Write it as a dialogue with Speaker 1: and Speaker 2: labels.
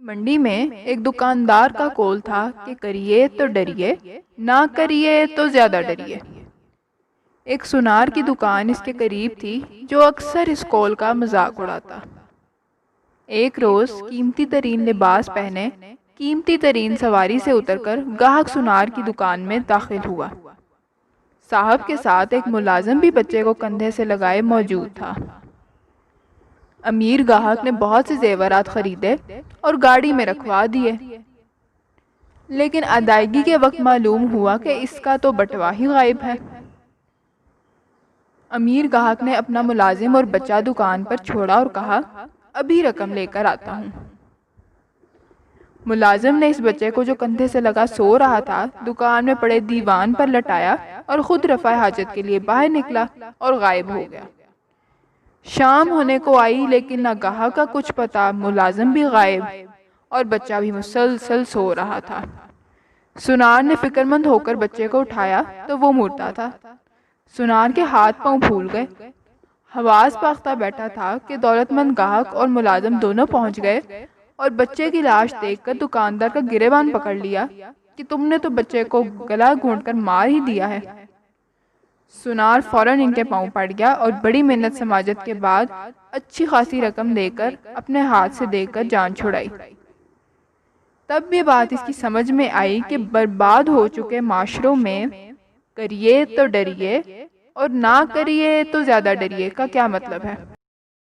Speaker 1: منڈی میں ایک دکاندار کا قول تھا کہ کریے تو ڈریے، نہ کریے تو زیادہ ڈریے۔ ایک سونار کی دکان اس کے قریب تھی جو اکثر اس قول کا مذاق اڑاتا۔ ایک روز قیمتی ترین لباس پہنے، قیمتی ترین سواری سے اتر کر گاہک سونار کی دکان میں داخل ہوا۔ صاحب کے ساتھ ایک ملازم بھی بچے کو کندھے سے لگائے موجود تھا۔ امیر گاہک نے بہت سے زیورات خریدے اور گاڑی میں رکھوا دیے، لیکن ادائیگی کے وقت معلوم ہوا کہ اس کا تو بٹوا ہی غائب ہے۔ امیر گاہک نے اپنا ملازم اور بچہ دکان پر چھوڑا اور کہا، ابھی رقم لے کر آتا ہوں۔ ملازم نے اس بچے کو جو کندھے سے لگا سو رہا تھا دکان میں پڑے دیوان پر لٹایا اور خود رفع حاجت کے لیے باہر نکلا اور غائب ہو گیا۔ شام ہونے کو آئی لیکن نہ گاہک کا کچھ پتا، ملازم بھی غائب اور بچہ بھی مسلسل سو رہا تھا۔ سونار نے فکر مند ہو کر بچے کو اٹھایا تو وہ مردہ تھا۔ سونار کے ہاتھ پاؤں پھول گئے۔ حواس باختہ بیٹھا تھا کہ دولت مند گاہک اور ملازم دونوں پہنچ گئے اور بچے کی لاش دیکھ کر دکاندار کا گریبان پکڑ لیا کہ تم نے تو بچے کو گلا گھونٹ کر مار ہی دیا ہے۔ سونار فوراً ان کے پاؤں پڑ گیا اور بڑی محنت سماجت کے بعد اچھی خاصی رقم دے کر اپنے ہاتھ سے دے کر جان چھڑائی۔ تب یہ بات اس کی سمجھ میں آئی کہ برباد ہو چکے معاشروں میں کریے تو ڈریے اور نہ کریے تو زیادہ ڈریے کا کیا مطلب ہے۔